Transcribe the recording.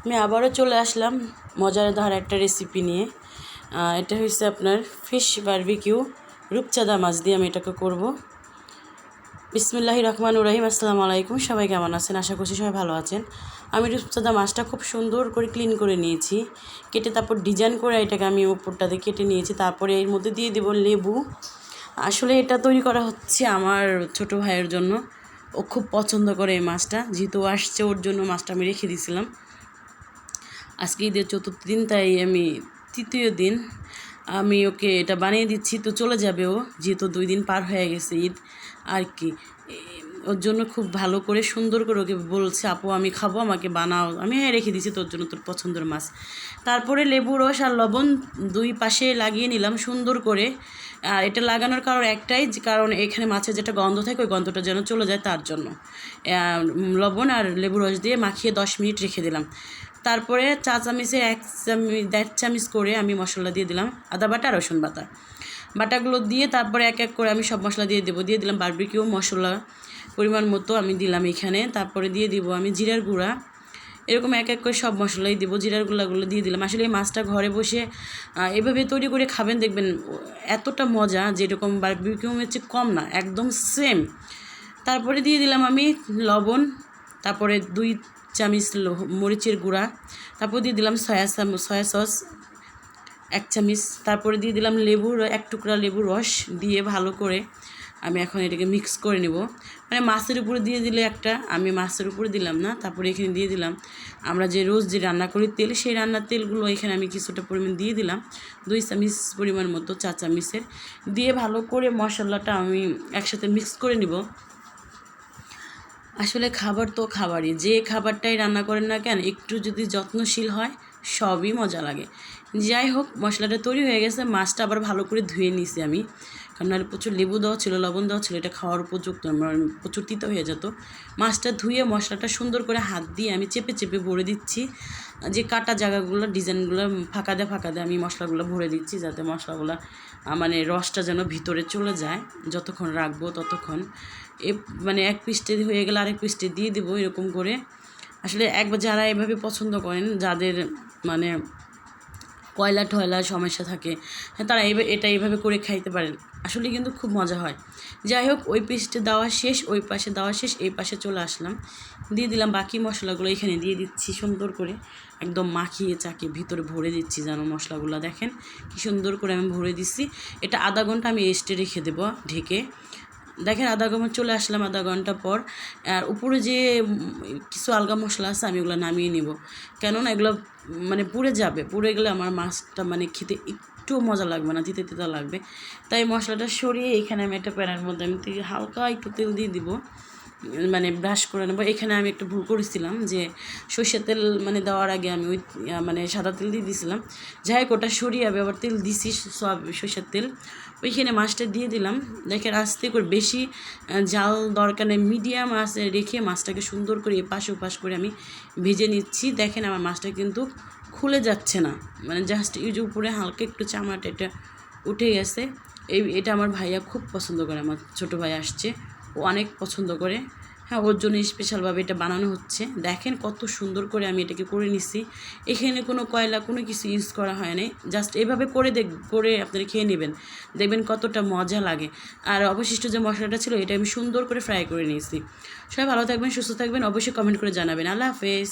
আমি আবারও চলে আসলাম মজাদার একটা রেসিপি নিয়ে। এটা হচ্ছে আপনার ফিশ বারবিকিউ, রূপচাঁদা মাছ দিয়ে আমি এটাকে করব। বিসমিল্লাহির রহমানির রহিম। আসসালামু আলাইকুম, সবাই কেমন আছেন? আশা করছি সবাই ভালো আছেন। আমি রূপচাঁদা মাছটা খুব সুন্দর করে ক্লিন করে নিয়েছি, কেটে তারপর ডিজাইন করে এটাকে আমি উপরটাতে কেটে নিয়েছি। তারপরে এর মধ্যে দিয়ে দেবো লেবু। আসলে এটা তৈরি করা হচ্ছে আমার ছোট ভাইয়ের জন্য, ও খুব পছন্দ করে এই মাছটা। যেহেতু আসছে ওর জন্য মাছটা আমি রেখে দিয়েছিলাম। আজকে ঈদের চতুর্থ দিন, তাই আমি তৃতীয় দিন আমি ওকে এটা বানিয়ে দিচ্ছি। তো চলে যাবে ও, যেহেতু 2 দিন পার হয়ে গেছে ঈদ আর কি। ওর জন্য খুব ভালো করে সুন্দর করে ওকে বলছে, আপু আমি খাবো, আমাকে বানাও। আমি রেখে দিয়েছি তোর জন্য, তোর পছন্দের মাছ। তারপরে লেবু রস আর লবণ 2 পাশে লাগিয়ে নিলাম সুন্দর করে। আর এটা লাগানোর কারণ একটাই, কারণ এখানে মাছের যেটা গন্ধ থাকে ওই গন্ধটা যেন চলে যায়, তার জন্য লবণ আর লেবু রস দিয়ে মাখিয়ে 10 মিনিট রেখে দিলাম। তারপরে চা চামচে 1.5 চামচ করে আমি মশলা দিয়ে দিলাম, আদা বাটা রসুন বাটাগুলো দিয়ে তারপরে এক এক করে আমি সব মশলা দিয়ে দিলাম বারবিকিউ মশলা পরিমাণ মতো আমি দিলাম এখানে। তারপরে দিয়ে দিব আমি জিরার গুঁড়া, এরকম এক এক করে সব মশলাই দেবো। জিরার গুঁড়াগুলো দিয়ে দিলাম। আসলে এই মাছটা ঘরে বসে এভাবে তৈরি করে খাবেন, দেখবেন এতটা মজা, যেরকম বারবিকিউ হচ্ছে কম না, একদম সেম। তারপরে দিয়ে দিলাম আমি লবণ, তারপরে 2 চামচ মরিচের গুঁড়া, তারপর দিয়ে দিলাম সয়া সস 1 চামচ, তারপরে দিয়ে দিলাম লেবুর 1 টুকরা লেবুর রস দিয়ে ভালো করে আমি এখন এটাকে মিক্স করে নেব। মানে মাছের উপরে দিয়ে দিলে একটা, আমি মাছের উপরে দিলাম না। তারপরে এখানে দিয়ে দিলাম আমরা যে রোজ যে রান্না করি তেল, সেই রান্নার তেলগুলো এখানে আমি কিছুটা পরিমাণ দিয়ে দিলাম, 2 চামচ পরিমাণ মতো, 4 চামচের দিয়ে ভালো করে মশলাটা আমি একসাথে মিক্স করে নিব। আসলে খাবার তো খাবারই, যে খাবারটাই রান্না করেন না কেন, একটু যদি যত্নশীল হয় সবই মজা লাগে। যাই হোক, মশলাটা তৈরি হয়ে গেছে। মাছটা আবার ভালো করে ধুয়ে নিয়েছি আমি, কারণ নাহলে প্রচুর লেবু দেওয়া ছিল, লবণ দেওয়া ছিল, এটা খাওয়ার উপযুক্ত, আমার প্রচুর তিতো হয়ে যেত। মাছটা ধুয়ে মশলাটা সুন্দর করে হাত দিয়ে আমি চেপে চেপে ভরে দিচ্ছি, যে কাটা জায়গাগুলো ডিজাইনগুলো ফাঁকা দিয়ে আমি মশলাগুলো ভরে দিচ্ছি, যাতে মশলাগুলো মানে রসটা যেন ভিতরে চলে যায়। যতক্ষণ রাখবো ততক্ষণ মানে এক পৃষ্ঠে হয়ে গেলে আরেক পৃষ্ঠে দিয়ে দেবো, এরকম করে। আসলে একবার যারা এভাবে পছন্দ করেন, যাদের মানে কয়লা টয়লার সমস্যা থাকে, হ্যাঁ, তারা এটা এইভাবে করে খাইতে পারেন। আসলে কিন্তু খুব মজা হয়। যাই হোক, ওই পিসটা দেওয়া শেষ, ওই পাশে দেওয়া শেষ, এই পাশে চলে আসলাম, দিয়ে দিলাম বাকি মশলাগুলো এখানে দিয়ে দিচ্ছি সুন্দর করে, একদম মাখিয়ে চাকিয়ে ভিতরে ভরে দিচ্ছি যেন মশলাগুলো দেখেন কি সুন্দর করে আমি ভরে দিচ্ছি। এটা আধা ঘন্টা আমি রেস্টে রেখে দেবো ঢেকে। দেখেন আধা ঘন্টা চলে আসলাম, আধা ঘন্টা পর। আর উপরে যে কিছু আলগা মশলা আছে আমি ওগুলো নামিয়ে নেব, কেননা এগুলো মানে পুড়ে গেলে আমার মাছটা মানে খেতে একটু মজা লাগবে না, তিতে তিতা লাগবে। তাই মশলাটা সরিয়ে এখানে আমি একটা প্যানের মধ্যে আমি হালকা একটু তেল দিয়ে দিব, মানে ব্রাশ করে নেবো। এখানে আমি একটু ভুল করেছিলাম, যে সর্ষের তেল মানে দেওয়ার আগে আমি ওই মানে সাদা তেল দিয়ে দিয়েছিলাম। যাই হোক, ওটা সরিয়ে আমি আবার তেল দিছি, সব সর্ষের তেল। ওইখানে মাছটা দিয়ে দিলাম। দেখে আস্তে করে, বেশি জাল দরকার নেই, মিডিয়াম আঁচে রেখে মাছটাকে সুন্দর করে এপাশ ওপাশ করে আমি ভেজে নিচ্ছি। দেখেন আমার মাছটা কিন্তু খুলে যাচ্ছে না, মানে জাস্ট এই যে উপরে হালকা একটু চামড়াটা এটা উঠে গেছে। এটা আমার ভাইয়া খুব পছন্দ করে, আমার ছোটো ভাই আসছে, ও অনেক পছন্দ করে। হ্যাঁ, ওর জন্য স্পেশালভাবে এটা বানানো হচ্ছে। দেখেন কত সুন্দর করে আমি এটাকে করে নিছি। এখানে কোনো কয়লা কোনো কিছু ইউজ করা হয় না, জাস্ট এভাবে করে আপনারা খেয়ে নেবেন, দেখবেন কতটা মজা লাগে। আর অবশিষ্ট যে মশলাটা ছিল এটা আমি সুন্দর করে ফ্রাই করে নিয়েছি। সবাই ভালো থাকবেন, সুস্থ থাকবেন, অবশ্যই কমেন্ট করে জানাবেন। আল্লাহ হাফেজ।